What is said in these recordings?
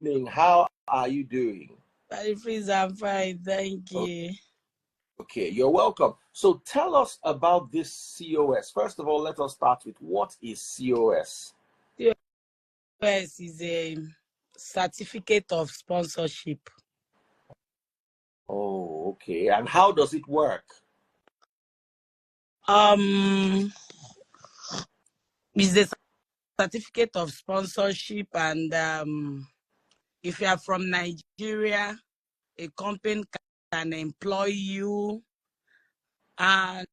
evening. How are you doing? Please, I'm fine, thank you. Okay, you're welcome. So tell us about this COS. First of all, let us start with what is COS? COS is a certificate of sponsorship. Oh, okay. And how does it work? It's a certificate of sponsorship, and if you are from Nigeria, a company can employ you, and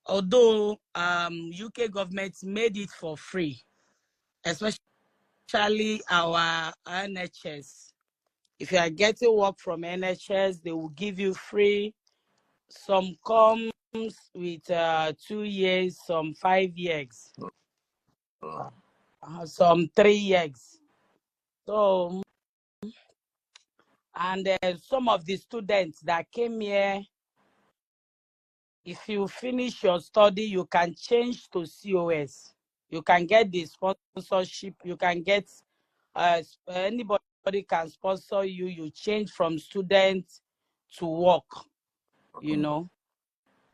although UK government made it for free, especially our NHS. If you are getting work from NHS, they will give you free. Some comes with 2 years, some 5 years, some 3 years. So, and some of the students that came here, if you finish your study, you can change to COS. You can get the sponsorship. You can get anybody can sponsor you. You change from student to work. You know,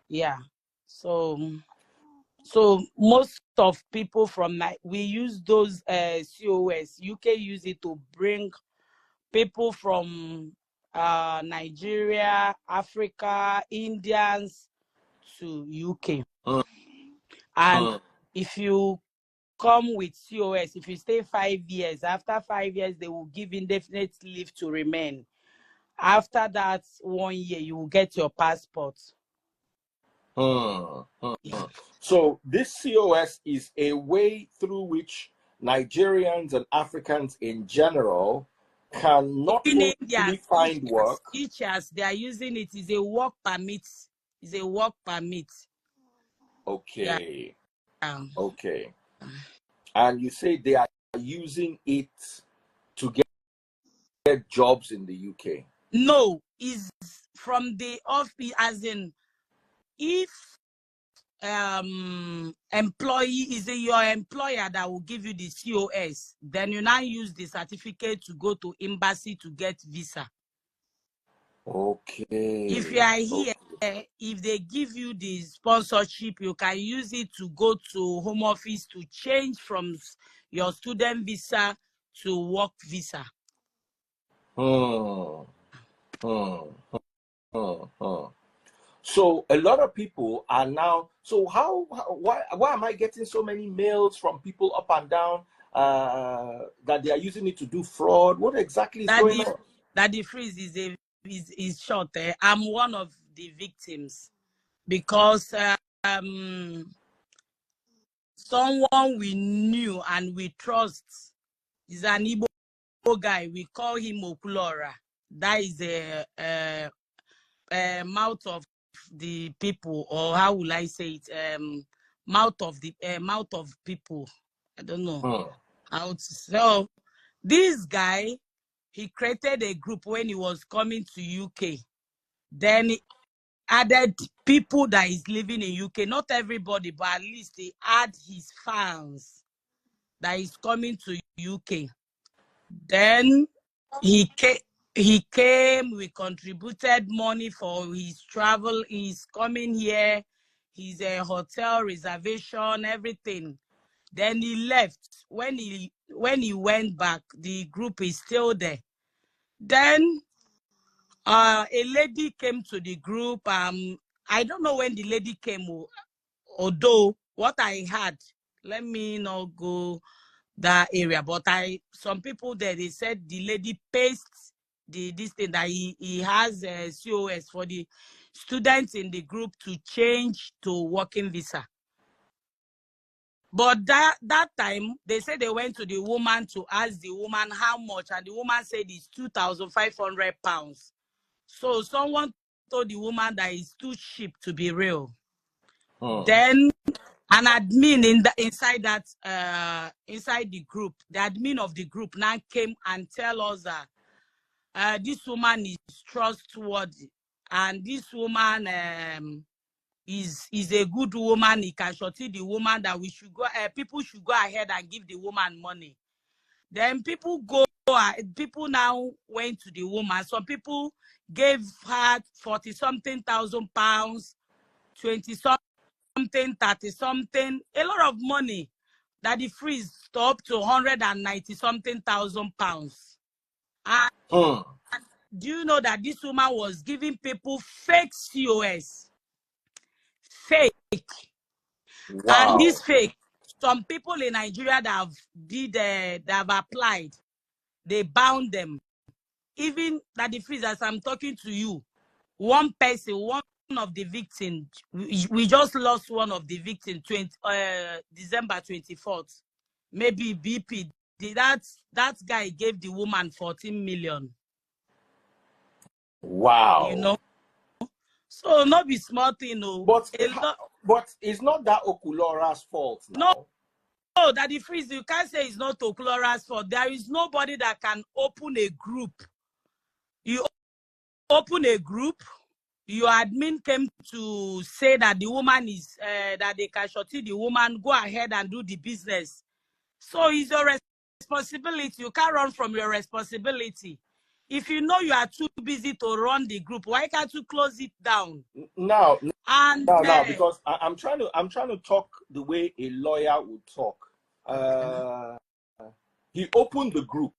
yeah. So most of people from we use those COS. UK use it to bring people from Nigeria, Africa, Indians to UK. And if you come with COS, if you stay 5 years, after 5 years, they will give indefinite leave to remain. After that 1 year, you will get your passport. So this COS is a way through which Nigerians and Africans in general can not only find work. Teachers, they are using it as a work permit. It's a work permit. Okay. Yeah. Okay. And you say they are using it to get jobs in the UK? No, is from the office, as in if employee is your employer that will give you the COS, then you now use the certificate to go to embassy to get visa. Okay. If you are here, if they give you the sponsorship, you can use it to go to home office to change from your student visa to work visa. So a lot of people are now. So why am I getting so many mails from people up and down that they are using it to do fraud? What exactly is going on? That the freeze is short. I'm one of the victims because someone we knew and we trust is an Igbo guy. We call him Okulora. That is a mouth of the people, or how will I say it? Mouth of people. I don't know how to. So this guy, he created a group when he was coming to UK. Then he added people that is living in UK. Not everybody, but at least he add his fans that is coming to UK. Then he came, we contributed money for his travel. He's coming here, his hotel reservation, everything. Then he left. When he went back, the group is still there. Then a lady came to the group. I don't know when the lady came, although what I had, let me not go that area, but some people there, they said the lady pastes this thing that he has a COS for the students in the group to change to working visa. But that time, they said they went to the woman to ask the woman how much, and the woman said it's £2,500. So someone told the woman that it's too cheap to be real. Then an admin inside the group, the admin of the group now came and tell us that this woman is trustworthy, and this woman is a good woman. He can shorty the woman, that we should go. People should go ahead and give the woman money. Then people now went to the woman. Some people gave her 40-something thousand pounds, 20-something, 30-something, a lot of money that the freeze stopped to 190-something thousand pounds. And do you know that this woman was giving people fake COS? Fake. Wow. And this fake, some people in Nigeria that have applied, they bound them. Even that the freeze, as I'm talking to you, one of the victims, we just lost one of the victims, December 24th. Maybe BP. That guy gave the woman 14 million. Wow. You know? So not be smart, you know. But it's not that Okulora's fault now. No, that the freeze, you can't say it's not Okulora's fault. There is nobody that can open a group. You open a group, your admin came to say that the woman is, that they can shorty the woman, go ahead and do the business. So it's your responsibility. You can't run from your responsibility. If you know you are too busy to run the group, why can't you close it down? Now, because I'm trying to talk the way a lawyer would talk. He opened the group,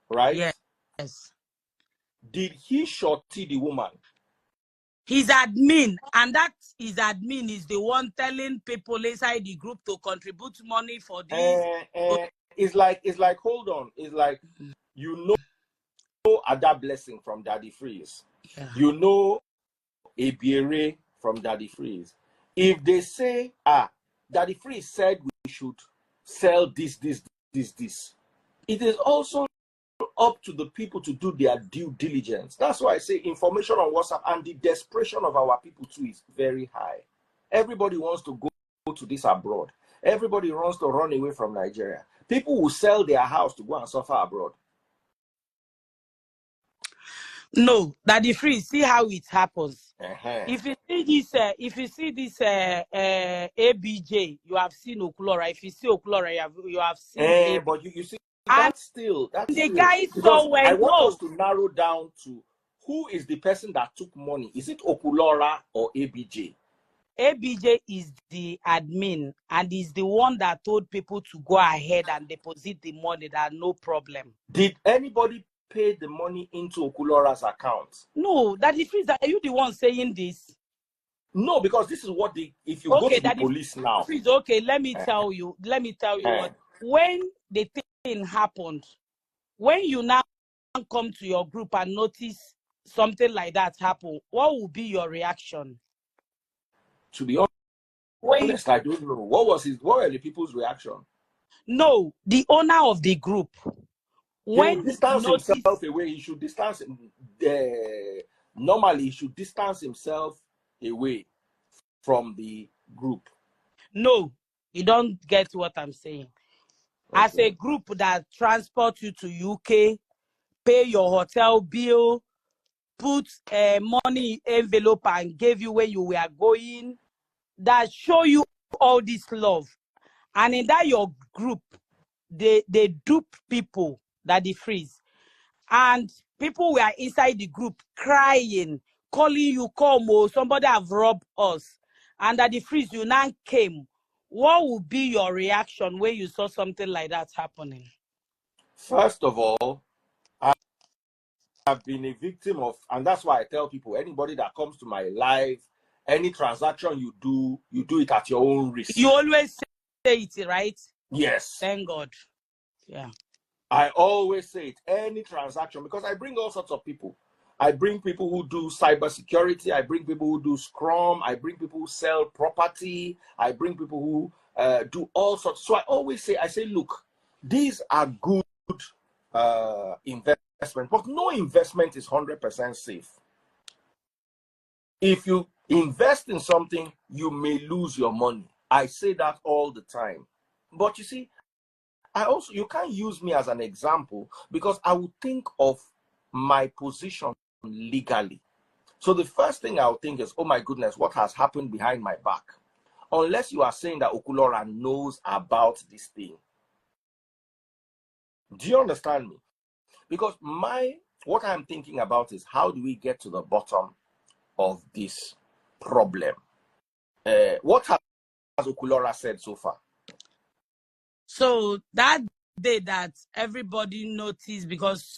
right? Yes. Did he shorty the woman? His admin, and that his admin is the one telling people inside the group to contribute money for this. It's like hold on. It's like, you know, Ada Blessing from Daddy Freeze. Yeah. You know Ebiere from Daddy Freeze. If they say, Daddy Freeze said we should sell this, it is also up to the people to do their due diligence. That's why I say information on WhatsApp, and the desperation of our people too is very high. Everybody wants to go to this abroad. Everybody wants to run away from Nigeria. People will sell their house to go and suffer abroad. No, Daddy Freeze, see how it happens. If you see this ABJ, you have seen Okulora. If you see Okulora, you have seen but you see, that's the guy saw when I want us to narrow down to who is the person that took money. Is it Okulora or ABJ? ABJ is the admin and is the one that told people to go ahead and deposit the money, that no problem. Did anybody pay the money into Okulora's account? No, Daddy Freeze, are you the one saying this? No, because this is what if you go to the police now. Freeze, okay, let me tell you what. When the thing happened, when you now come to your group and notice something like that happen, what will be your reaction? To be honest, I don't know. What were the people's reaction? No, the owner of the group. When he distance himself away, he should distance. Normally, he should distance himself away from the group. No, you don't get what I'm saying. Okay. As a group that transport you to UK, pay your hotel bill, put money envelope and gave you where you were going, that show you all this love, and in that your group, they dupe people, that they freeze, and people were inside the group crying, calling you, come, oh, somebody have robbed us, and that the freeze, you now came. What would be your reaction when you saw something like that happening? First of all, I've been a victim of, and that's why I tell people, anybody that comes to my live, any transaction you do it at your own risk. You always say it, right? Yes. Thank God. Yeah. I always say it, any transaction, because I bring all sorts of people. I bring people who do cybersecurity. I bring people who do Scrum. I bring people who sell property. I bring people who do all sorts. So I always say, look, these are good investment, but no investment is 100% safe. If you invest in something, you may lose your money. I say that all the time. But you see, you can't use me as an example, because I would think of my position legally. So the first thing I'll think is, oh my goodness, what has happened behind my back? Unless you are saying that Okulora knows about this thing. Do you understand me? Because what I'm thinking about is how do we get to the bottom of this problem? What has Okulora said so far? So that day that everybody noticed, because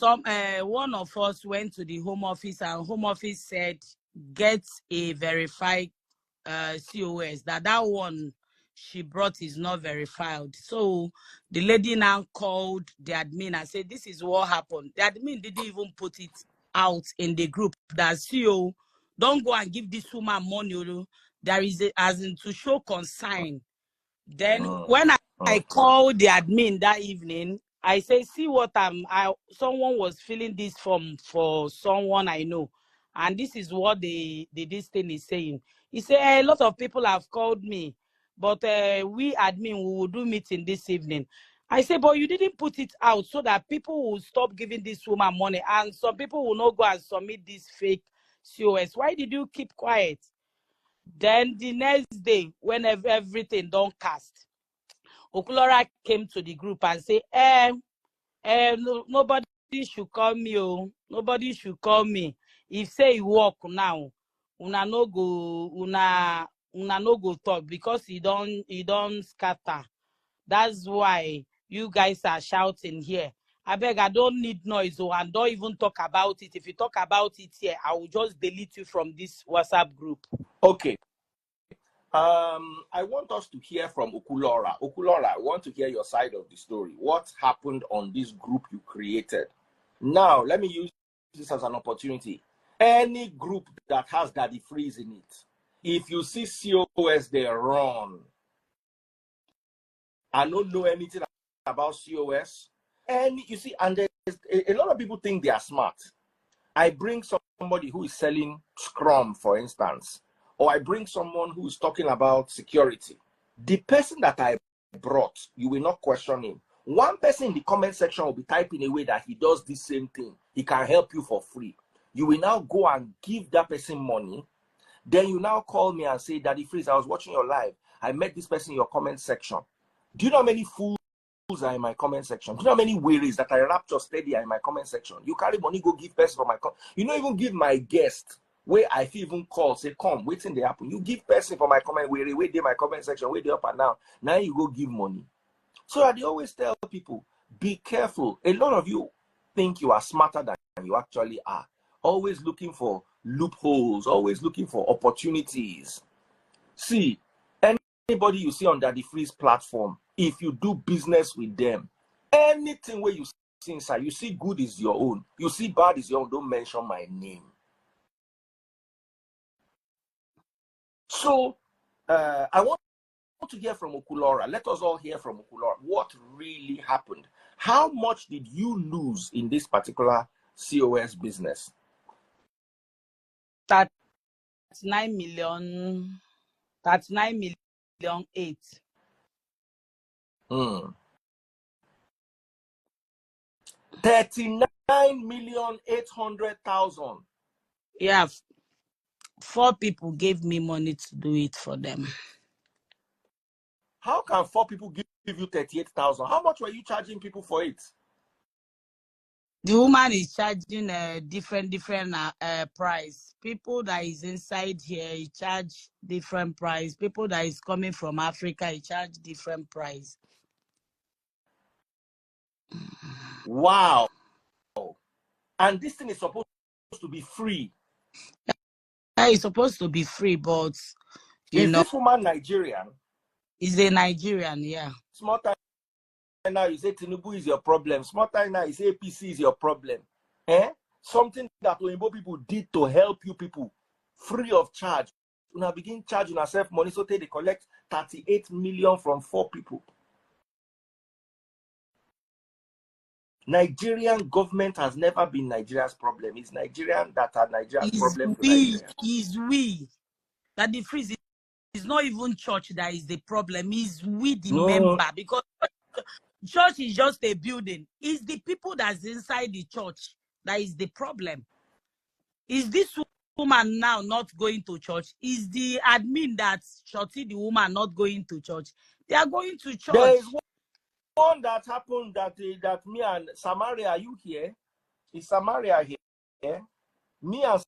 one of us went to the home office and home office said get a verified COS, that one she brought is not verified. So the lady now called the admin and said, this is what happened. The admin didn't even put it out in the group that CEO, don't go and give this woman money. There is as in to show concern. Then when I called the admin that evening, I say, see what someone was filling this form for someone I know. And this is what this thing is saying. He said, a lot of people have called me, but we admin, we will do meeting this evening. I say, but you didn't put it out so that people will stop giving this woman money and some people will not go and submit this fake COS. Why did you keep quiet? Then the next day, when everything don't cast, Okulora came to the group and say, nobody should call me. Oh, nobody should call me. If say you walk now, una no go talk because he don't scatter. That's why you guys are shouting here. I beg, I don't need noise, and don't even talk about it. If you talk about it here, I will just delete you from this WhatsApp group. Okay. I want us to hear from Okulora. Okulora, I want to hear your side of the story. What happened on this group you created? Now, let me use this as an opportunity. Any group that has Daddy Freeze in it, if you see COS, they run. I don't know anything about COS. And you see, and there's a lot of people think they are smart. I bring somebody who is selling Scrum, for instance, or I bring someone who is talking about security. The person that I brought, you will not question him. One person in the comment section will be typing away that he does the same thing. He can help you for free. You will now go and give that person money. Then you now call me and say, Daddy Freeze, I was watching your live. I met this person in your comment section. Do you know how many fools are in my comment section? Do you know how many wearies that I rapture steady are in my comment section? You carry money, go give person for my comment. You don't even give my guest where I feel even call, say, come, waiting they happen. You give person for my comment, where they my comment section, where they up and down. Now you go give money. So I always tell people, be careful. A lot of you think you are smarter than you actually are. Always looking for loopholes, always looking for opportunities. See, anybody you see on Daddy Freeze platform, if you do business with them, anything where you see inside, you see good is your own, you see bad is your own, don't mention my name. So I want to hear from Okulora. Let us all hear from Okulora. What really happened? How much did you lose in this particular COS business? 39 million 8. 39,800,000. Yeah, 4 people gave me money to do it for them. How can 4 people give you 38,000? How much were you charging people for it? The woman is charging a different price. People that is inside here, he charge different price. People that is coming from Africa, he charge different price. Wow. And this thing is supposed to be free. It's supposed to be free, but is this woman Nigerian? Is a Nigerian, yeah. Small time now you say Tinubu is your problem. Small time now you say APC is your problem. Something that Oyinbo people did to help you people free of charge. You now begin charging yourself money, so they collect 38 million from 4 people. Nigerian government has never been Nigeria's problem. It's Nigerian that are Nigeria's problem to Nigeria. Is we. That the freeze is not even church that is the problem. Is we the member, because church is just a building. It's the people that's inside the church that is the problem. Is this woman now not going to church? Is the admin that shorty the woman not going to church? They are going to church. one that happened that me and Samaria, are you here? Is Samaria here? Me and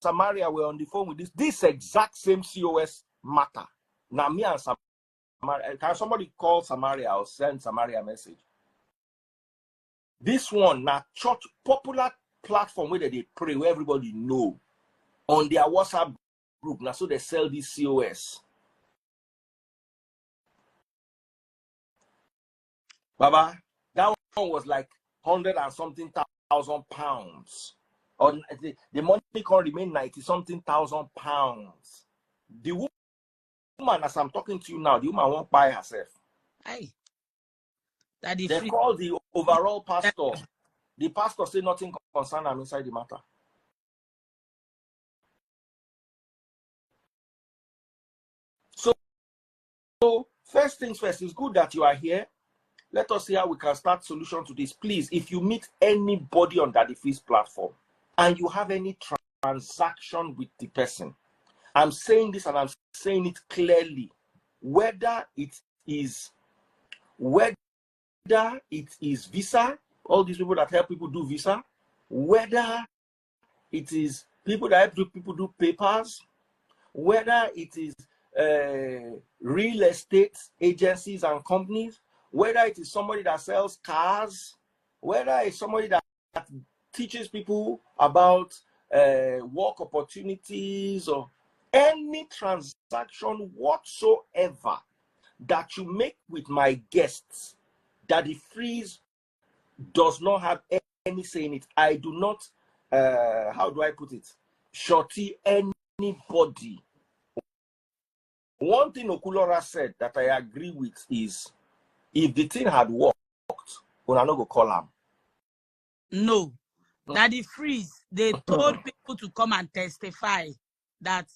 Samaria were on the phone with this exact same COS matter. Now me and Samaria, can somebody call Samaria or send Samaria a message? This one, now church popular platform where they pray, where everybody know on their WhatsApp group. Now so they sell this COS. Baba, that one was like 100 and something thousand pounds. Or the money can remain 90 something thousand pounds. The woman, as I'm talking to you now, the woman won't buy herself. Aye. They call the overall pastor. The pastor say nothing concern them inside the matter. So first things first, it's good that you are here. Let us see how we can start solution to this. Please, if you meet anybody on Daddy Freeze platform and you have any transaction with the person, I'm saying this and I'm saying it clearly. Whether it is visa, all these people that help people do visa, whether it is people that help people do papers, whether it is real estate agencies and companies, whether it is somebody that sells cars, whether it's somebody that teaches people about work opportunities, or any transaction whatsoever that you make with my guests, Daddy Freeze does not have any say in it. I do not, how do I put it, shorty anybody. One thing Okulora said that I agree with is, if the thing had worked, we're not going to call him. No. Daddy Freeze, they told people to come and testify that.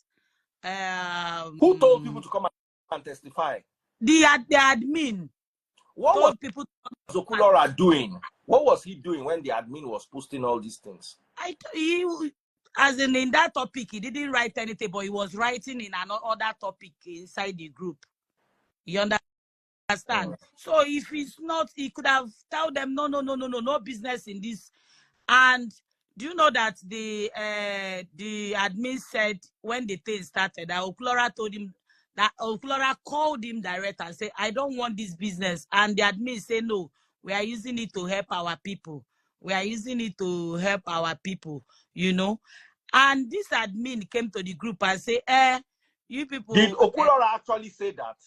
Who told people to come and testify? The admin. What was people Okulora doing? What was he doing when the admin was posting all these things? As in that topic, he didn't write anything, but he was writing in another topic inside the group. You understand? So if it's not, he could have told them, no business in this. And do you know that the admin said when the thing started that Okulora told him that Okulora called him direct and said, I don't want this business. And the admin said, no, we are using it to help our people. We are using it to help our people, you know. And this admin came to the group and said, you people. Did Okulora actually say that?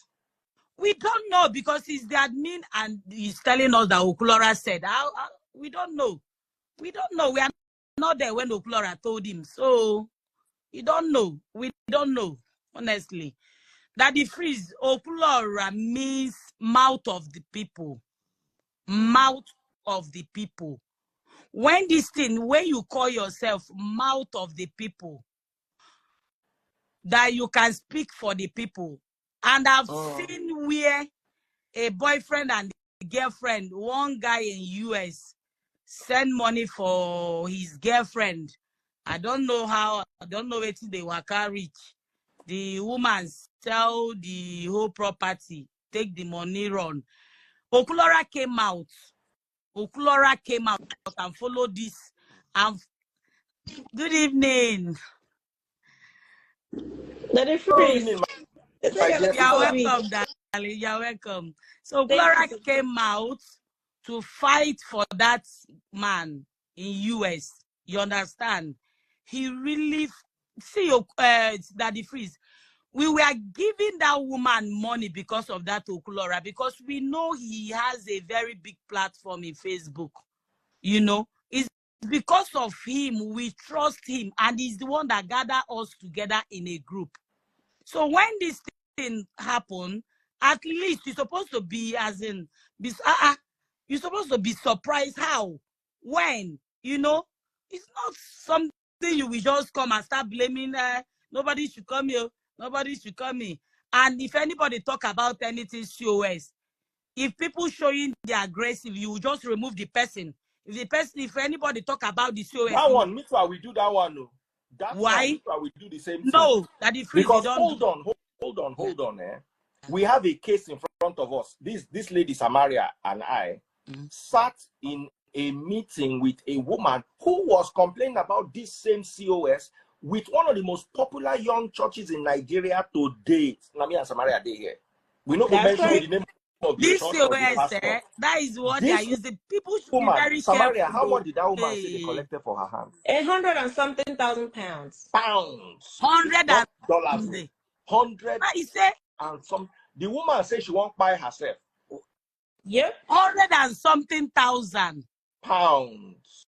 We don't know, because he's the admin and he's telling us that Okulora said. We don't know. We don't know. We are not there when Okulora told him. So, you don't know. We don't know, honestly. Daddy Freeze, Okulora means mouth of the people. Mouth of the people. When you call yourself mouth of the people, that you can speak for the people. And I've seen where a boyfriend and a girlfriend, one guy in US, send money for his girlfriend. I don't know how, I don't know if they were rich. The woman sell the whole property, take the money, run. Okulora came out. Okulora came out and followed this. Good evening. Daddy Freeze. You're welcome, darling. You're welcome. So Okulora came out to fight for that man in US. You understand? He really, see, Daddy Freeze, we were giving that woman money because of that Okulora, because we know he has a very big platform in Facebook. You know, it's because of him, we trust him, and he's the one that gathered us together in a group. So when this thing happened, at least you're supposed to be you're supposed to be surprised. How? When? You know, it's not something you will just come and start blaming. Nobody should come here. Nobody should come in. And if anybody talk about anything COS, if people showing the aggressive, you just remove the person. If anybody talk about the COS, that one, me too, I will do that one. No. That's why? I will do the same thing. No, that if because hold on. We have a case in front of us. This lady, Samaria, and I sat in a meeting with a woman who was complaining about this same COS with one of the most popular young churches in Nigeria to date. Nami and Samaria, they here. We know to mention the name of the this church or the pastor. that is what they are using. People should woman, be very Samaria, careful. how much did that woman say they collected for her hand? 100 and something thousand pounds. Pounds. 100 not and dollars. 100 and some. The woman said she won't buy herself. Yep. 100 and something thousand pounds.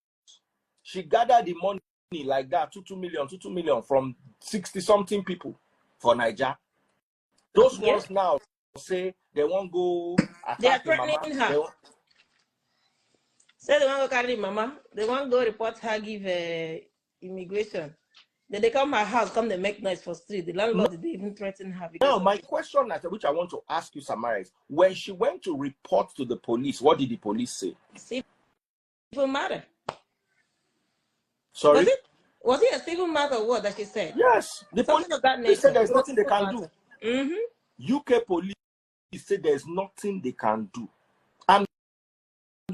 She gathered the money like that, 2 million from 60 something people for Niger. Those ones now say they won't go attack the mama. Her. Say they want to carry the mama. They want to go report her, give immigration. Then they come her house, come they make noise for street. The landlord did even threaten her. Now, my question, which I want to ask you, Samara, is when she went to report to the police, what did the police say? Civil matter. Sorry? Was it a civil matter or what that she said? Yes. The police of that nature. said there's nothing they can do. UK police said there's nothing they can do. And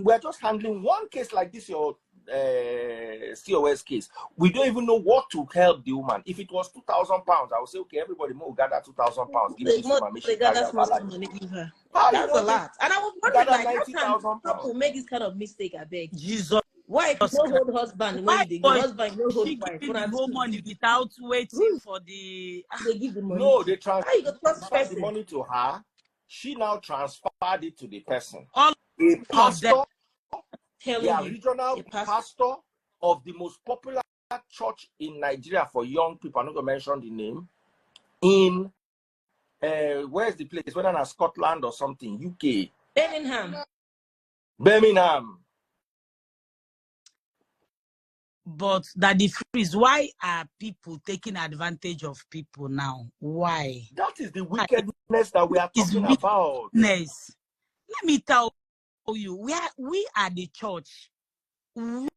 we're just handling one case like this, your COS case. We don't even know what to help the woman. If it was 2,000 pounds, I would say, okay, everybody will gather 2,000 pounds. Give this woman. That's a lot. And I was wondering, like, how can people make this kind of mistake? I beg. Jesus. Why if you don't hold husband when the husband don't hold wife? She give the money without waiting for the. They give the money. No, they transfer the money to her. She now transferred it to the person. All a pastor. The regional pastor of the most popular church in Nigeria for young people, I'm not going to mention the name, in, where's the place? Whether in Scotland or something, UK. Birmingham. But that the freeze, why are people taking advantage of people now? Why? That is the wickedness that we are talking about. Let me tell you, we are the church. We.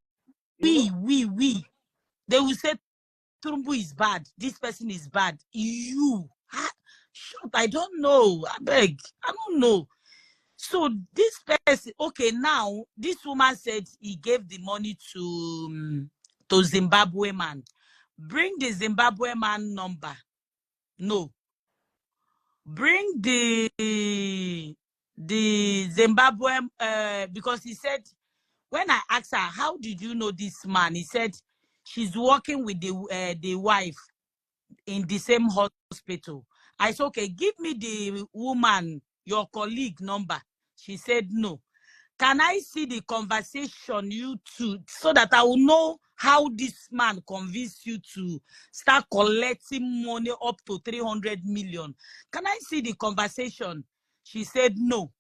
They will say Turumbu is bad. This person is bad. You. Shut. I don't know. I beg. I don't know. So this person, okay, now this woman said he gave the money to Zimbabwe man. Bring the Zimbabwe man number. No. Bring the Zimbabwean, because he said, when I asked her, how did you know this man? He said, she's working with the wife in the same hospital. I said, okay, give me the woman, your colleague number. She said, no. Can I see the conversation you two, so that I will know how this man convinced you to start collecting money up to 300 million? Can I see the conversation? She said, no.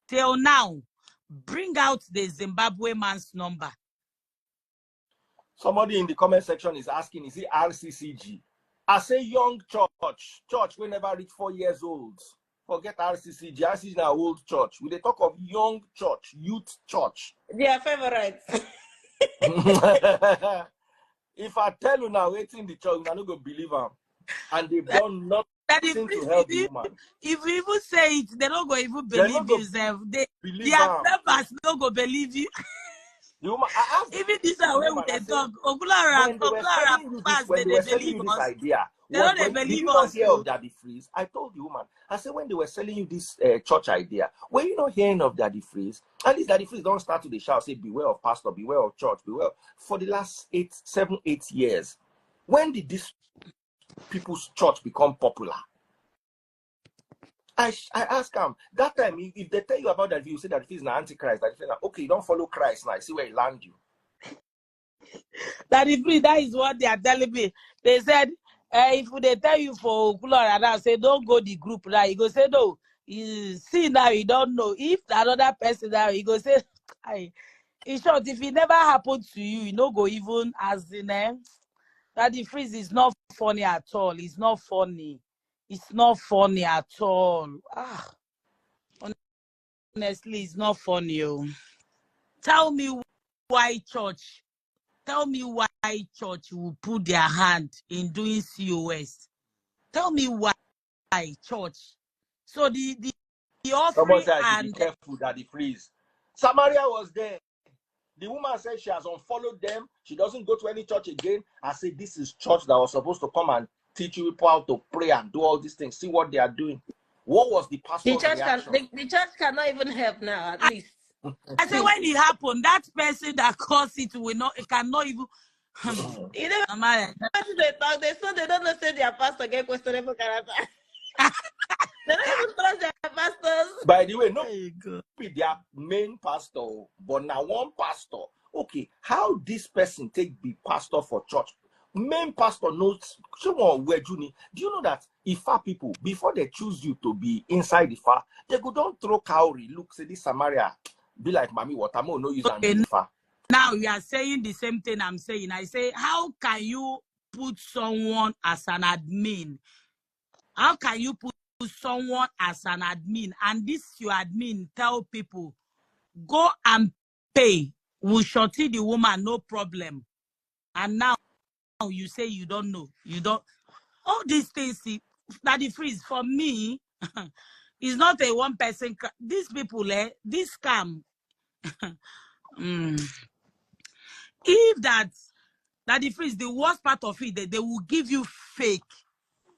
Till now, bring out the Zimbabwe man's number. Somebody in the comment section is asking, is it RCCG? I say young church we never reach 4 years old. Forget RCCG. RCCG is an old church. We talk of young church, youth church. Their favorites. If I tell you now, waiting the church, you're not going to believe them. And they've done nothing to help the woman. If you even say it, they're not going to even believe yourself. Their members don't go believe you. Even this way with the dog, when they were selling you this idea, did you not hear of Daddy Freeze? I told the woman, I said, when they were selling you this church idea, were you not hearing of Daddy Freeze? At least Daddy Freeze don't start to the shout, say, beware of pastor, beware of church, beware. For the last 7, 8 years, when did this people's church become popular? I ask them that time, if they tell you about that, you say that he's an antichrist, that okay, you don't follow Christ now, I see where he land you. That is what they are telling me. They said, if they tell you for Florida, say don't go the group now. You go say no. You see now, you don't know. If another person now, you go say, in short, if it never happened to you, you know, go even as in that the freeze is not funny at all. It's not funny. It's not funny at all. Honestly, it's not funny. Tell me why church Tell me why church will put their hand in doing COS. Tell me why church. So the Someone offering said I should be and careful that the freeze. Samaria was there. The woman said she has unfollowed them. She doesn't go to any church again. I said, this is church that was supposed to come and teach you people how to pray and do all these things. See what they are doing. What was the pastor's reaction? The church cannot even help now, at least. I said, when it happened, that person that caused it will not, it cannot even. You know, they talk, they don't know say their pastor get questionable character. They don't even trust their pastors. By the way, no, be their main pastor, but now one pastor. Okay, how this person take be pastor for church? Main pastor knows someone where Juni. Do you know that Ifa people, before they choose you to be inside Ifa, they go don't throw cowrie. Look, say this Samaria, be like Mami Watamo, no use and Ifa. Now you are saying the same thing I'm saying. I say, how can you put someone as an admin? How can you put someone as an admin and this your admin tell people go and pay, we'll shorty the woman, no problem, and now you say you don't know, you don't, all these things. That the freeze for me is not a one person. These people, this scam. If that the freeze, the worst part of it, they will give you fake.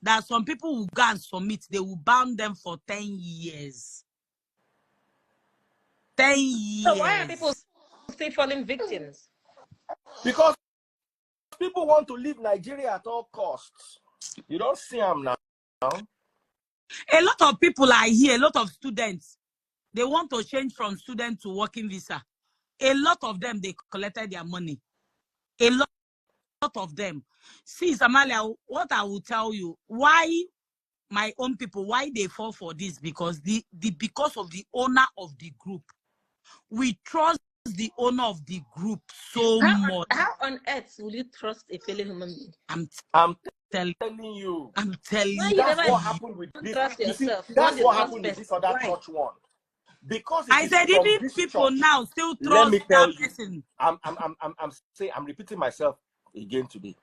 That some people will go and submit, they will ban them for 10 years. 10 years. So why are people still falling victims? Because people want to leave Nigeria at all costs. You don't see them now. A lot of people are here, a lot of students. They want to change from student to working visa. A lot of them, they collected their money. A lot of them. See, Samalia, what I will tell you, why my own people, why they fall for this, because because of the owner of the group. We trust the owner of the group so much. How on earth will you trust a fellow human being? I'm telling you. I'm telling you. That's what happened with this. Trust yourself. That's what happened with this other church one. Because I said, even people church, now still trust let me tell you, person. I'm repeating myself again today.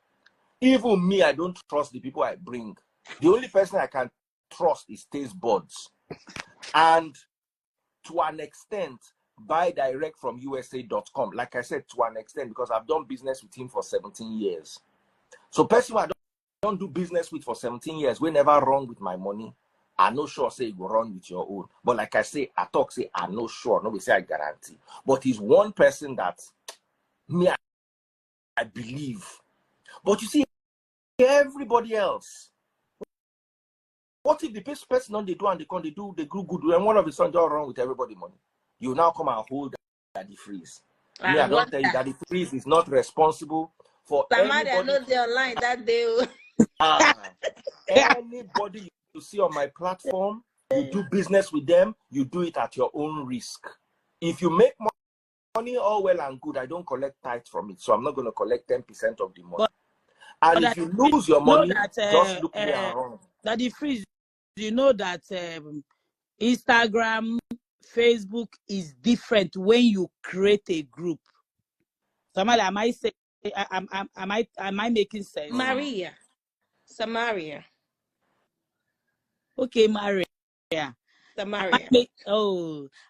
Even me, I don't trust the people I bring. The only person I can trust is taste buds. And to an extent, buy direct from USA.com. Like I said, to an extent, because I've done business with him for 17 years. So person I don't do business with for 17 years, we never run with my money. I no sure say you go run with your own. But like I say, I talk say I no sure. No, we say I guarantee. But he's one person that me I believe. But you see, everybody else. What if the person on they do and they do the group good and one of his sons don't run with everybody money? You now come and hold Daddy Freeze. Me, I don't tell you Daddy Freeze is not responsible for anybody. I know they're online that day. Anybody you see on my platform, you do business with them, you do it at your own risk. If you make money, all well and good, I don't collect tithe from it, so I'm not going to collect 10% of the money. And if you lose your money, just look me around. Daddy Freeze, you know that Instagram, Facebook is different when you create a group. Somebody, am I making sense? Samaria. Okay, Maria. Samaria.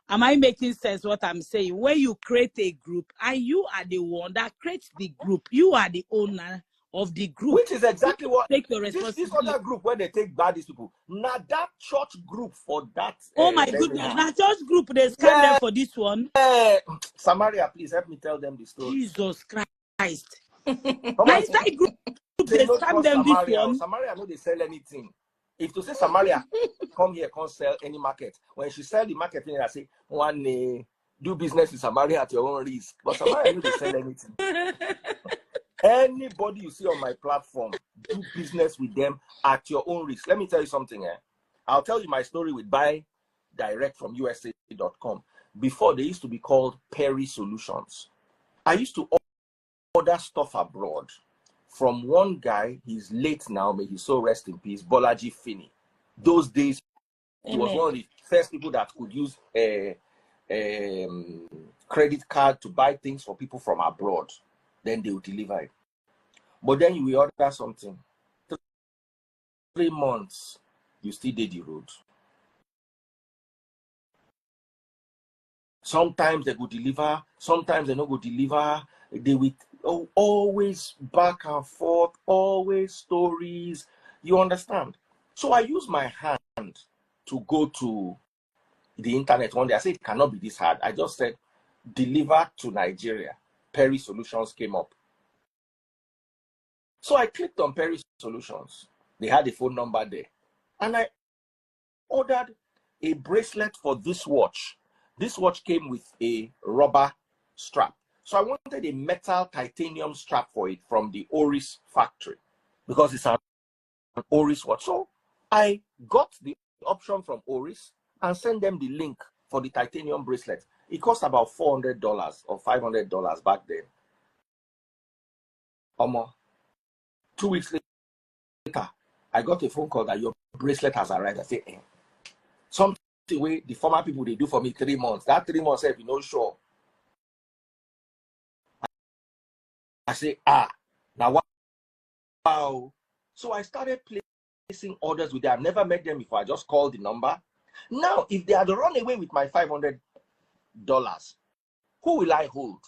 Am I making sense what I'm saying? When you create a group and you are the one that creates the group, you are the owner of the group. Which is exactly what take the responsibility. This other group where they take baddies people. Now that church group for that. Oh my goodness! Now church group they scam them for this one. Samaria, please help me tell them the story. Jesus Christ! That group they scam them Samaria. This one. Samaria know they sell anything. If to say Samaria come here can't sell any market, when she sell the market, I say one do business with Samaria at your own risk. But Samaria know they sell anything. Anybody you see on my platform, do business with them at your own risk. Let me tell you something. I'll tell you my story with buy direct from USA.com. Before, they used to be called Perry Solutions. I used to order stuff abroad from one guy. He's late now. May his soul rest in peace. Bolaji Finney. Those days, he was one of the first people that could use a credit card to buy things for people from abroad. then they will deliver it. But then you will order something. 3 months, you still did the road. Sometimes they go deliver, sometimes they not go deliver. They will always back and forth, always stories. You understand? So I use my hand to go to the internet one day. I said it cannot be this hard. I just said deliver to Nigeria. Perry Solutions came up. So I clicked on Perry Solutions. They had a phone number there. And I ordered a bracelet for this watch. This watch came with a rubber strap. So I wanted a metal titanium strap for it from the Oris factory because it's an Oris watch. So I got the option from Oris and sent them the link for the titanium bracelet. It cost about $400 or $500 back then. 2 weeks later, I got a phone call that your bracelet has arrived. I said, something way the former people they do for me 3 months. That 3 months, if you know, sure. I say, now wow. So I started placing orders with them. I've never met them before. I just called the number. Now, if they had run away with my $500, who will I hold?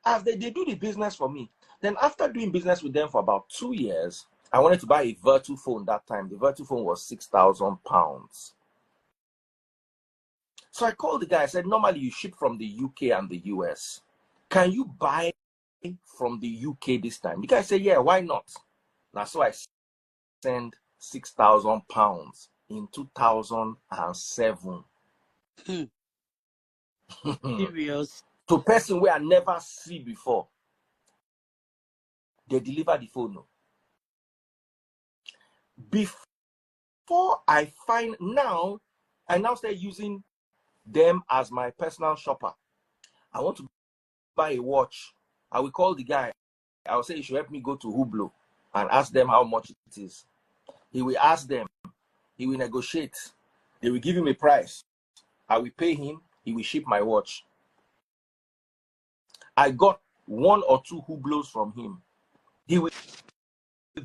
As they do the business for me, then after doing business with them for about 2 years, I wanted to buy a Virtu phone that time. The Virtu phone was £6,000. So I called the guy. I said, normally you ship from the UK and the US. Can you buy from the UK this time? The guy said, yeah, why not? Now, so I sent £6,000 in 2007. Serious. To person where I never see before. They deliver the phone. Before I find now, I now start using them as my personal shopper. I want to buy a watch. I will call the guy. I will say, you should help me go to Hublot and ask them how much it is. He will ask them. He will negotiate. They will give him a price. I will pay him. He will ship my watch. I got 1 or 2 Hublots from him. He will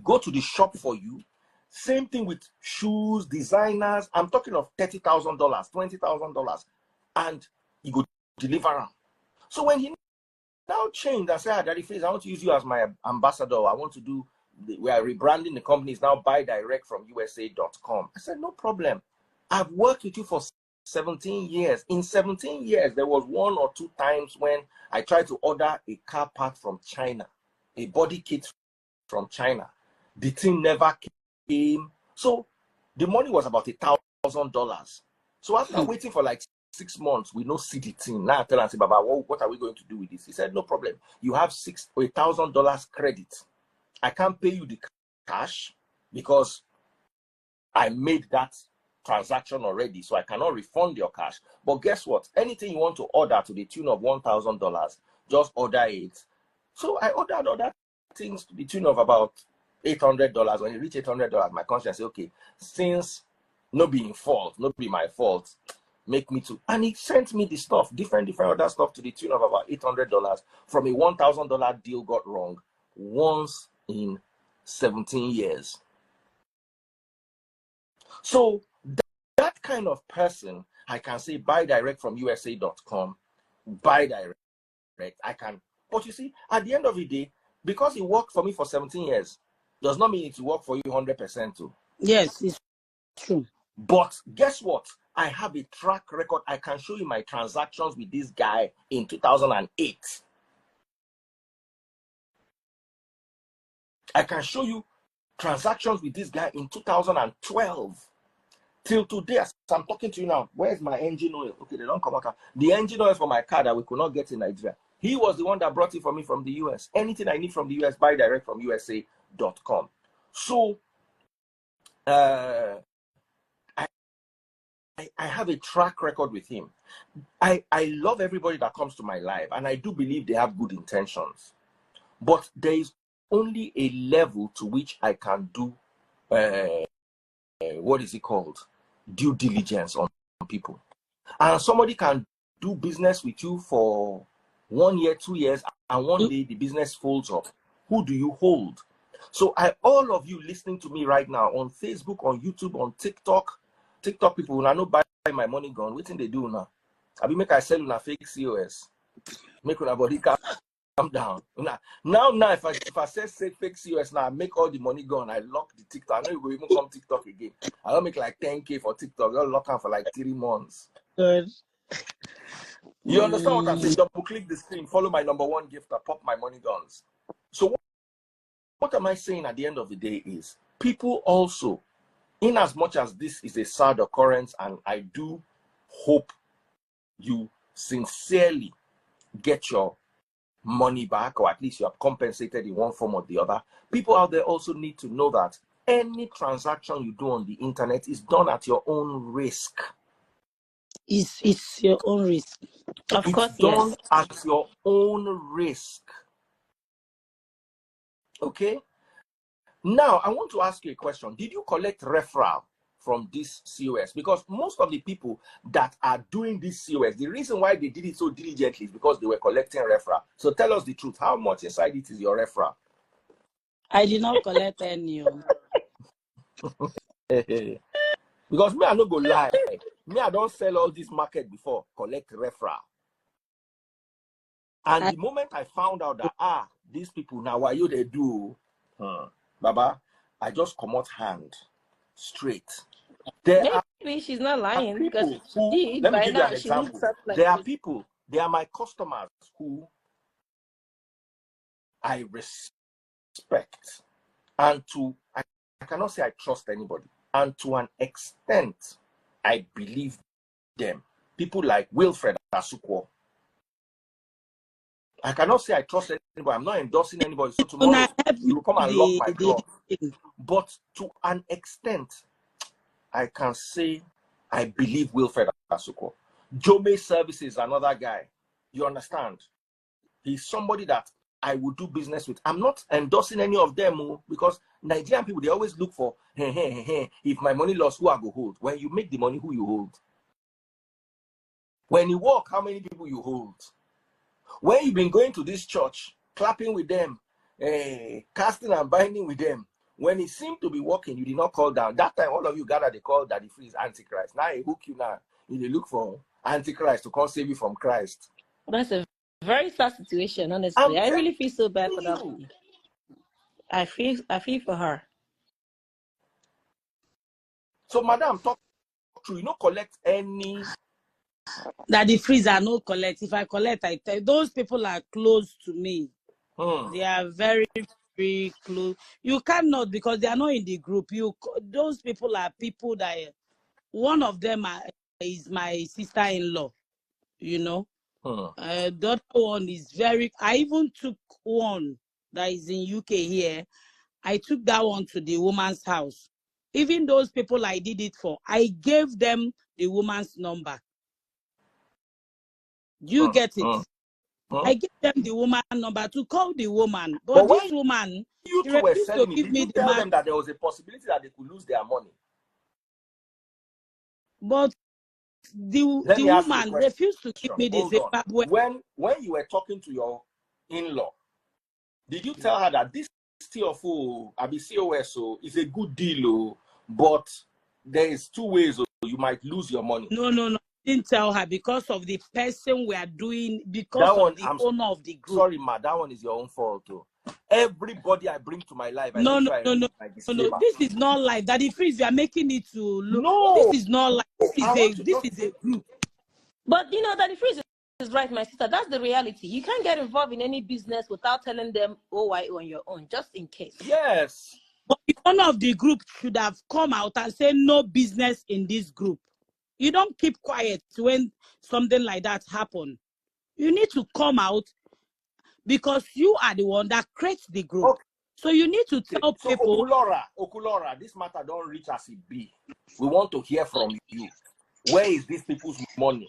go to the shop for you. Same thing with shoes, designers. I'm talking of $30,000, $20,000. And he could deliver them. So when he now changed and said, Daddy Face, I want to use you as my ambassador. I want to do, we are rebranding the company. It's now buy direct from USA.com. I said, no problem. I've worked with you for 17 years. In 17 years, there was 1 or 2 times when I tried to order a car part from China, a body kit from China. The thing never came. So the money was about $1,000. So after waiting for like 6 months, we no see the thing. Now I tell him, Baba, what are we going to do with this? He said, no problem. You have $1,000 credit. I can't pay you the cash because I made that transaction already, so I cannot refund your cash. But guess what? Anything you want to order to the tune of $1,000, just order it. So I ordered other things to the tune of about $800. When it reached $800, my conscience said, okay, since no be my fault, make me to. And he sent me the stuff, different other stuff to the tune of about $800 from a $1,000 deal got wrong once in 17 years. So that kind of person, I can say buy direct from USA.com, buy direct. I can, but you see, at the end of the day, because he worked for me for 17 years, does not mean it will work for you 100% too. Yes, it's true. But guess what? I have a track record. I can show you my transactions with this guy in 2008. I can show you transactions with this guy in 2012. Till today, as I'm talking to you now, where's my engine oil? Okay, they don't come out. The engine oil for my car that we could not get in Nigeria. He was the one that brought it for me from the US. Anything I need from the US, buy direct from USA.com. So, I have a track record with him. I love everybody that comes to my life, and I do believe they have good intentions. But there is only a level to which I can do, what is it called? Due diligence on people. And somebody can do business with you for 1 year, 2 years, and one day the business folds up. Who do you hold? So all of you listening to me right now on Facebook, on YouTube, on TikTok people will not buy my money gone. What thing they do now? I be make I sell on a fake COS. Make una body calm down. Now if I say fake COS now, I make all the money gone. I lock the TikTok. I know you will even come TikTok again. I don't make like 10K for TikTok. I'll lock them for like 3 months. Good. You understand what I'm saying? Double click the screen, follow my number one gift, pop my money guns. So what am I saying at the end of the day is people also, in as much as this is a sad occurrence, and I do hope you sincerely get your money back, or at least you are compensated in one form or the other, people out there also need to know that any transaction you do on the internet is done at your own risk. It's your own risk. Of course, It's done yes. at your own risk. Okay? Now, I want to ask you a question. Did you collect referral from this COS? Because most of the people that are doing this COS, the reason why they did it so diligently is because they were collecting referral. So tell us the truth. How much inside it is your referral? I did not collect any. Because me, I no go lie. Me, I don't sell all this market before, collect referral. And the moment I found out that, these people, now why you they do, Baba, I just come out hand straight. Maybe she's not lying because who, she let me by give you now an she example. looks up like There are this. people, they are my customers who I respect, and I cannot say I trust anybody, and to an extent, I believe them. People like Wilfred Asukwo. I cannot say I trust anybody. I'm not endorsing anybody. So tomorrow you will come and lock my door. But to an extent, I can say I believe Wilfred Asukwo. Jome Services, another guy. You understand? He's somebody that I would do business with. I'm not endorsing any of them because Nigerian people, they always look for, if my money lost, who I go hold? When you make the money, who you hold? When you walk, how many people you hold? When you've been going to this church, clapping with them, casting and binding with them, when it seemed to be working, you did not call down. That time, all of you gathered, they called Daddy Freeze Antichrist. Now I hook you now. You look for Antichrist to come save you from Christ. That's a very sad situation, honestly. I really feel so bad for that lady. I feel for her. So, madam, talk true. You don't collect any. Daddy Freeze, I no collect. If I collect, I tell those people are close to me. They are very, very close. You cannot, because they are not in the group. Those people are people that one of them is my sister-in-law. You know, the other one is very. I even took one that is in UK here. I took that one to the woman's house. Even those people I did it for, I gave them the woman's number. You get it? I gave them the woman number to call the woman, but this woman, you two were selling me, did you tell them that there was a possibility that they could lose their money? But the woman refused to give me the Zimbabwe. When you were talking to your in-law, did you tell her that this TFO, COS, is a good deal, but there is 2 ways you might lose your money? No. Didn't tell her because of the person we are doing, because of the owner of the group. Sorry, ma, that one is your own fault too. Everybody I bring to my life, No. This is not like Daddy Freeze. You are making it to look. No, this is not like this is a group. But Daddy Freeze is right, my sister. That's the reality. You can't get involved in any business without telling them OYO on your own, just in case. Yes. But the owner of the group should have come out and said no business in this group. You don't keep quiet when something like that happens. You need to come out because you are the one that creates the group. Okay. So you need to tell people. Okulora, this matter don't reach as it be. We want to hear from you. Where is these people's money?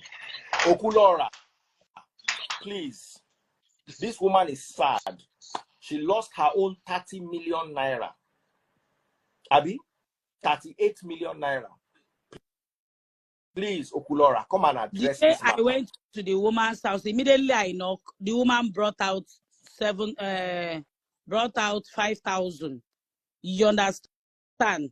Okulora, please. This woman is sad. She lost her own 30 million naira. Abi? 38 million naira. Please, Okulora, come and The address day this I matter. went to the woman's house, immediately I knocked. The woman brought out 5,000. You understand? Please,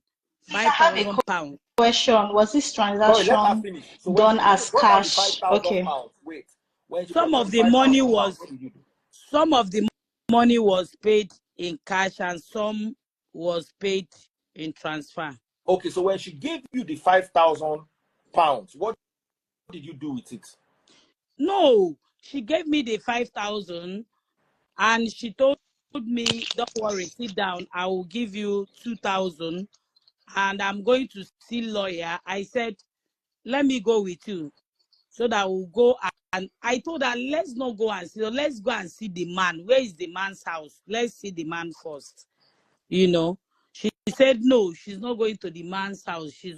I have a £5,000. question. Was this Sorry, let her transaction finish. So when done she as brought out the cash? 5,000 Okay. pounds, wait. When she Some brought out of the the money 5,000 pounds, was what did you do? some of the money was paid in cash and some was paid in transfer. Okay, so when she gave you the 5,000 pounds, what did you do with it? No, she gave me the 5,000 and she told me, don't worry, sit down. I will give you 2,000 and I'm going to see lawyer. I said, let me go with you so that we'll go. And I told her, let's not go and see. Let's go and see the man. Where is the man's house? Let's see the man first. You know, she said no, she's not going to the man's house. She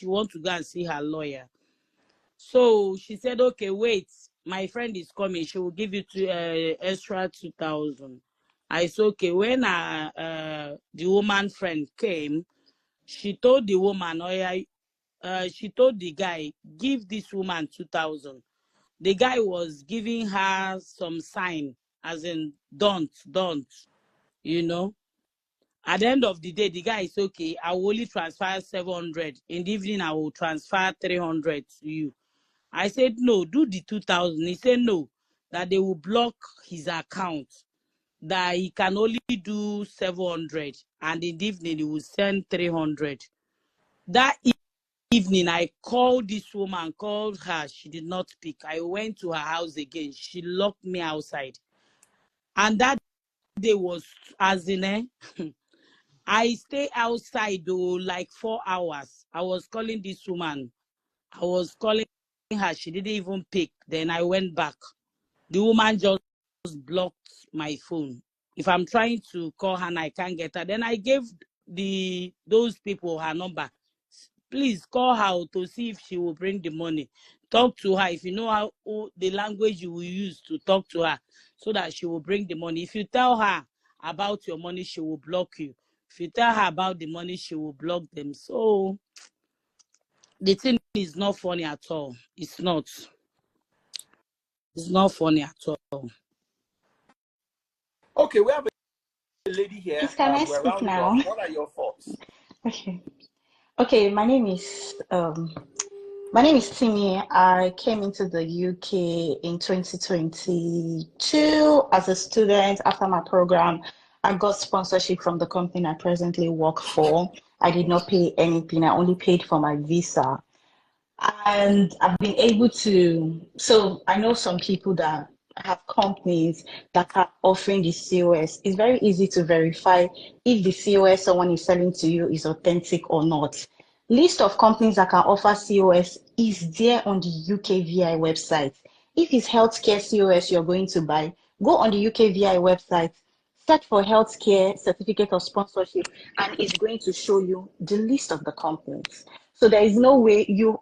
wants to go and see her lawyer. So she said, okay, wait, my friend is coming. She will give you extra 2,000. I said, okay. When the woman friend came, she told the woman, she told the guy, give this woman 2,000. The guy was giving her some sign, as in, don't, you know. At the end of the day, the guy is okay. I will only transfer 700. In the evening, I will transfer 300 to you. I said, no, do the 2,000. He said, no, that they will block his account, that he can only do 700. And in the evening, he will send 300. That evening, I called this woman, called her. She did not pick. I went to her house again. She locked me outside. And that day was, as in, I stay outside though, like 4 hours. I was calling this woman. I was calling her. She didn't even pick. Then I went back. The woman just blocked my phone. If I'm trying to call her and I can't get her, then I gave those people her number. Please call her to see if she will bring the money. Talk to her. If you know how the language you will use to talk to her, so that she will bring the money. If you tell her about your money, she will block you. If you tell her about the money, she will block them. So the thing is not funny at all. It's not. It's not funny at all. Okay, we have a lady here. Please, can I We're speak rounding now? off. What are your thoughts? Okay, my name is Timmy. I came into the UK in 2022 as a student. After my program, I got sponsorship from the company I presently work for. I did not pay anything. I only paid for my visa. And I've been able to, so I know some people that have companies that are offering the COS. It's very easy to verify if the COS someone is selling to you is authentic or not. List of companies that can offer COS is there on the UKVI website. If it's healthcare COS you're going to buy, go on the UKVI website, search for healthcare certificate of sponsorship, and it's going to show you the list of the companies. So there is no way you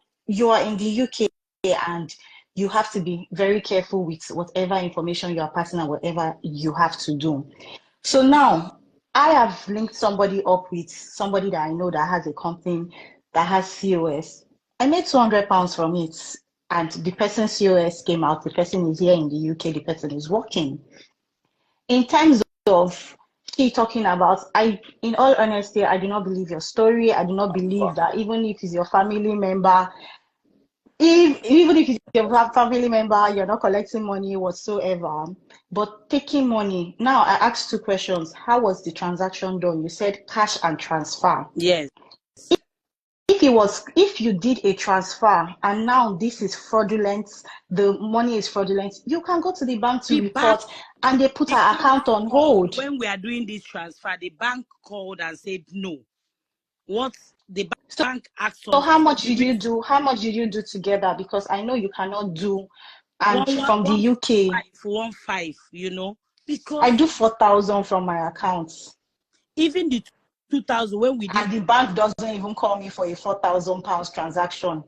are in the UK and you have to be very careful with whatever information you are passing and whatever you have to do. So now I have linked somebody up with somebody that I know that has a company that has COS. I made £200 from it, and the person's COS came out. The person is here in the UK, the person is working. In terms of she talking about, in all honesty, I do not believe your story. I do not believe that even if it's your family member, even if it's your family member, you're not collecting money whatsoever, but taking money. Now, I asked two questions. How was the transaction done? You said cash and transfer. Yes. If you did a transfer and now this is fraudulent, the money is fraudulent, you can go to the bank to report and they put our account on hold. When we are doing this transfer, the bank called and said no. What the bank asked us. So how much did you do? How much did you do together? Because I know you cannot do, and from the UK, 1.5, you know, because I do 4,000 from my account. Even the 2,000 when we did, and the bank doesn't even call me for a £4,000 transaction.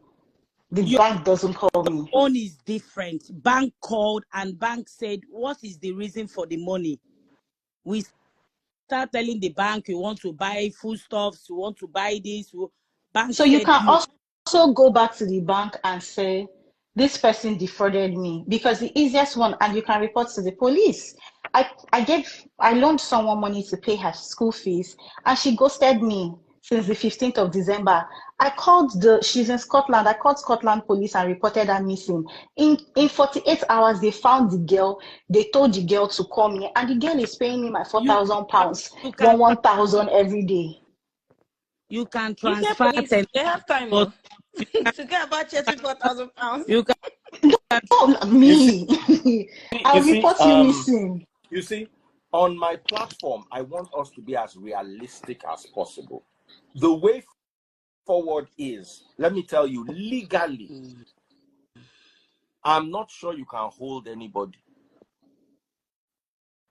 The bank doesn't call me. Own is different. Bank called and bank said, what is the reason for the money? We start telling the bank we want to buy foodstuffs, we want to buy this. Bank so you can also also go back to the bank and say, this person defrauded me, because the easiest one, and you can report to the police. I loaned someone money to pay her school fees, and she ghosted me since the 15th of December. She's in Scotland. I called Scotland police and reported her missing. In 48 hours, they found the girl. They told the girl to call me, and the girl is paying me my £4,000, you can 1,000 every day. you can UK transfer police, 10, they have time but to get about £34,000. you can Oh, You see, me. you I'll see, report you missing. you see, on my platform, I want us to be as realistic as possible. The way forward is, let me tell you, legally, I'm not sure you can hold anybody.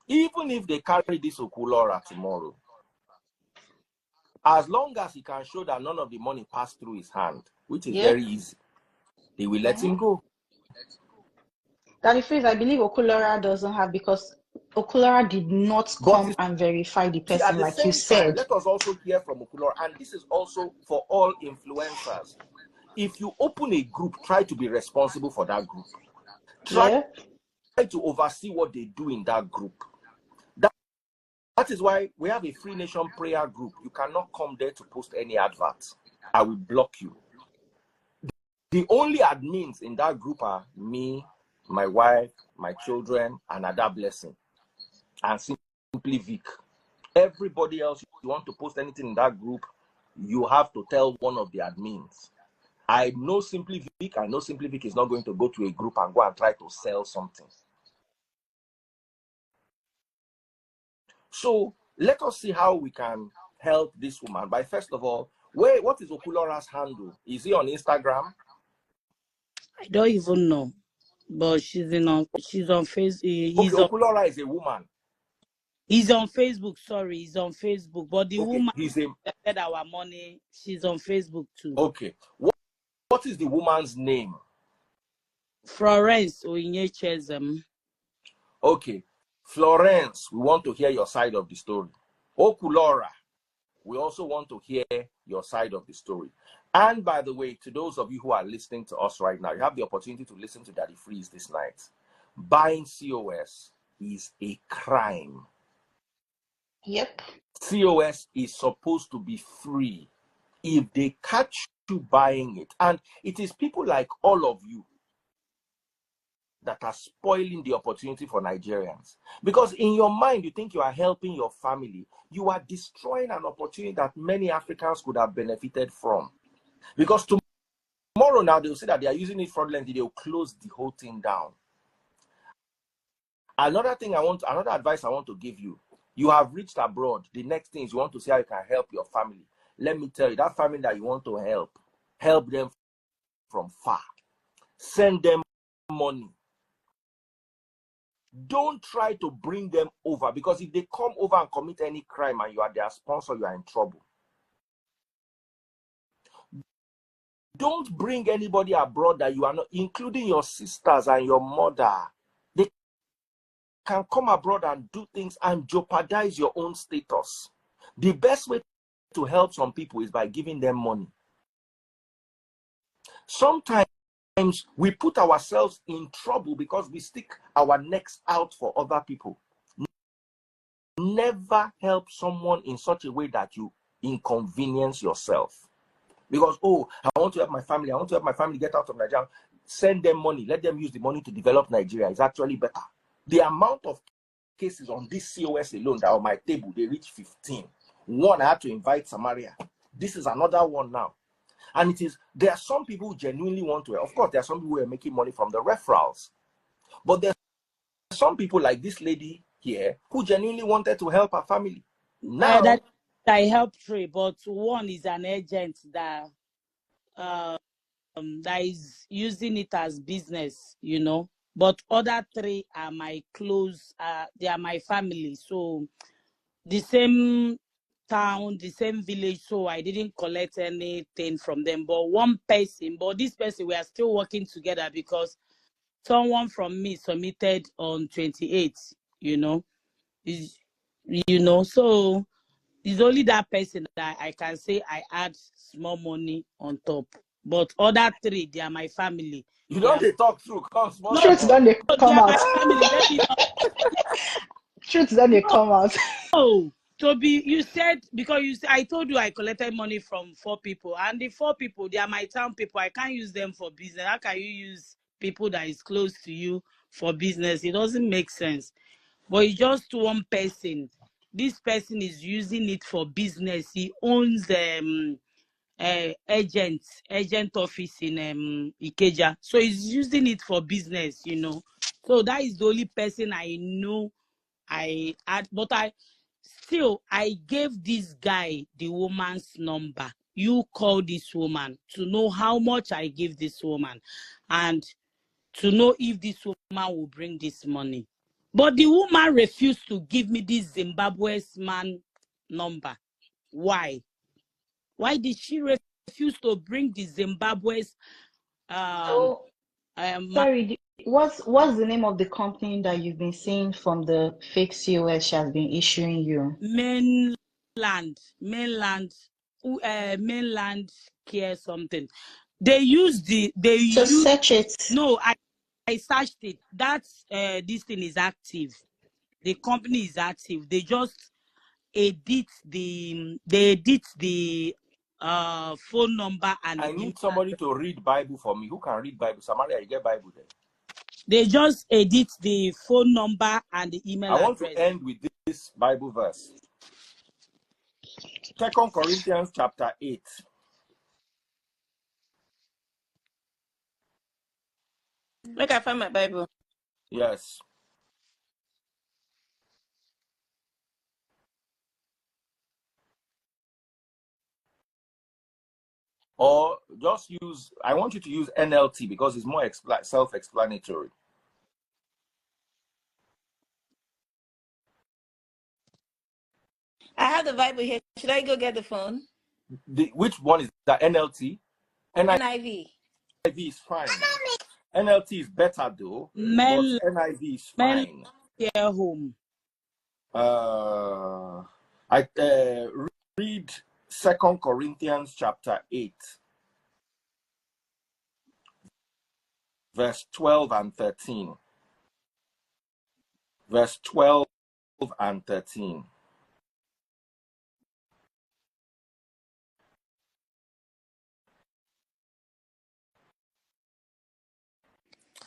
Even if they carry this Okulora tomorrow, as long as he can show that none of the money passed through his hand, which is very easy, they will let him go. That the phrase I believe Okulora doesn't have, because Okulora did not But come and verify the see, at person, the like you same time, said. let us also hear from Okulora, and this is also for all influencers. If you open a group, try to be responsible for that group. Try to oversee what they do in that group. That is why we have a Free Nation prayer group. You cannot come there to post any adverts. I will block you. The only admins in that group are me, my wife, my children, and Ada Blessing, and Simply Vic. Everybody else, if you want to post anything in that group, you have to tell one of the admins. I know Simply Vic. I know Simply Vic is not going to go to a group and go and try to sell something. So let us see how we can help this woman. By first of all, what is Okulora's handle? Is he on Instagram? I don't even know, but she's on Facebook. Okay, Okulora is a woman. He's on Facebook. Sorry, he's on Facebook. But the Okay, woman he's a that our money, she's on Facebook too. okay. What is the woman's name? Florence Oyinechezem. Okay, Florence, we want to hear your side of the story. Okulora, we also want to hear your side of the story. And by the way, to those of you who are listening to us right now, you have the opportunity to listen to Daddy Freeze this night. Buying COS is a crime. Yep. COS is supposed to be free. If they catch you buying it, and it is people like all of you that are spoiling the opportunity for Nigerians. Because in your mind, you think you are helping your family. You are destroying an opportunity that many Africans could have benefited from. Because tomorrow now, they'll say that they are using it fraudulently. They'll close the whole thing down. Another advice I want to give you. You have reached abroad. The next thing is you want to see how you can help your family. Let me tell you, that family that you want to help them from far. Send them money. Don't try to bring them over, because if they come over and commit any crime and you are their sponsor, you are in trouble. Don't bring anybody abroad that you are not, including your sisters and your mother. They can come abroad and do things and jeopardize your own status. The best way to help some people is by giving them money. Sometimes we put ourselves in trouble because we stick our necks out for other people. Never help someone in such a way that you inconvenience yourself. Because, I want to help my family. I want to help my family get out of Nigeria. Send them money. Let them use the money to develop Nigeria. It's actually better. The amount of cases on this COS alone that are on my table, they reach 15. One, I had to invite Samaria. This is another one now. And there are some people who genuinely want to. Of course, there are some people who are making money from the referrals. But there are some people like this lady here who genuinely wanted to help her family. Now, That I help three, but one is an agent that is using it as business, But other three are my close. They are my family. So the same town, the same village, so I didn't collect anything from them. But this person, we are still working together because someone from me submitted on 28, so it's only that person that I can say I add small money on top. but other three, they are my family. You don't they talk through. Come, small, No, Truth don't they they come are out. my family. Let me not. Truth don't they come out. Oh, Toby, you said, because I told you I collected money from 4 people, and the 4 people, they are my town people. I can't use them for business. How can you use people that is close to you for business? It doesn't make sense. But it's just one person. This person is using it for business. He owns agent office in Ikeja. So he's using it for business, you know. So that is the only person I know I had, but I gave this guy the woman's number. You call this woman to know how much I give this woman and to know if this woman will bring this money. But the woman refused to give me this Zimbabwe's man number. Why? Why did she refuse to bring the Zimbabwe's So, sorry, what's the name of the company that you've been seeing from the fake COS she has been issuing you? mainland care something? So search it. No, I searched it. That's this thing is active. The company is active. They just edit the phone number and I the need somebody to read Bible for me. Who can read Bible? Samaria, you get Bible there. they just edit the phone number and the email I want address. to end with this Bible verse. 2 Corinthians chapter 8. Look, I find my Bible. Yes. Or just use, I want you to use NLT because it's more self-explanatory. I have the Bible here. Should I go get the phone? Which one is the NLT? NIV. NIV is fine. NLT is better though, but NIV is fine. Care home. I read 2 Corinthians chapter 8, verse 12 and 13. Verse 12 and 13.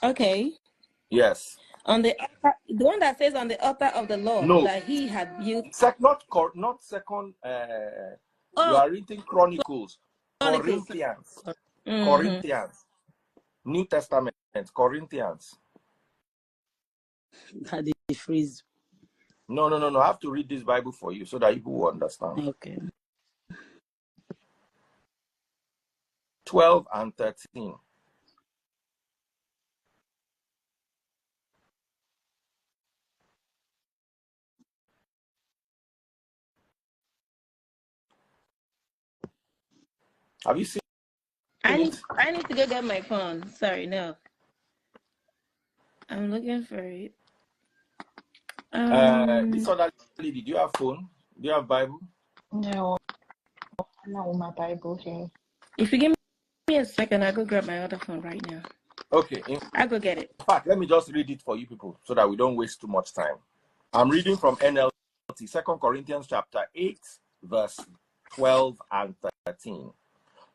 Okay. Yes. On the altar, the one that says on the altar of the Lord that he had built. Not second. You are reading Chronicles. Corinthians. Corinthians. New Testament. Corinthians. That they freeze. No. I have to read this Bible for you so that you will understand. Okay. 12 and 13. Have you seen it? I need to go get my phone. Sorry, no. I'm looking for it. This other lady, do you have phone? Do you have Bible? No, I'm not with my Bible here. If you give me a second, I'll go grab my other phone right now. Okay. I'll go get it. In fact, let me just read it for you people so that we don't waste too much time. I'm reading from NLT, 2 Corinthians chapter 8, verse 12 and 13.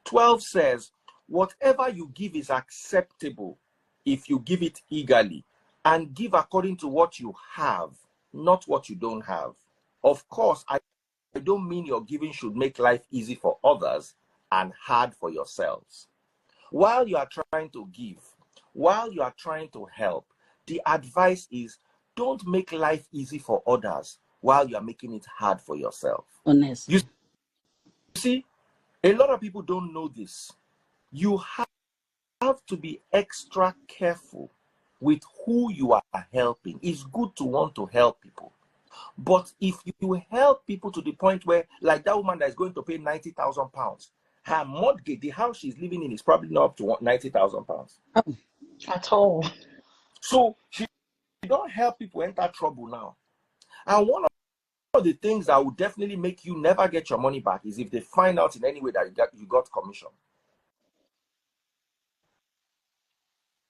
12 says, whatever you give is acceptable if you give it eagerly, and give according to what you have, not what you don't have. Of course, I don't mean your giving should make life easy for others and hard for yourselves. While you are trying to give, while you are trying to help, the advice is don't make life easy for others while you are making it hard for yourself. Honestly. You see, a lot of people don't know this. You have to be extra careful with who you are helping. It's good to want to help people. But if you help people to the point where, like that woman that is going to pay 90,000 pounds, her mortgage, the house she's living in is probably not up to 90,000 pounds. At all. So she don't help people enter trouble now. And one of the things that will definitely make you never get your money back is if they find out in any way that you got commission.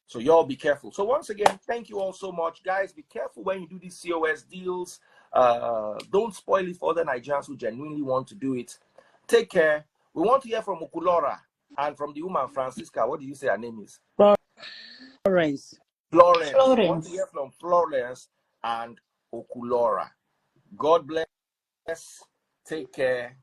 So y'all be careful. So once again, thank you all so much. Guys, be careful when you do these COS deals. Don't spoil it for the Nigerians who genuinely want to do it. Take care. We want to hear from Okulora and from the woman, Francisca. What did you say her name is? Florence. Florence. We want to Florence. hear from Florence and Okulora. God bless. Take care.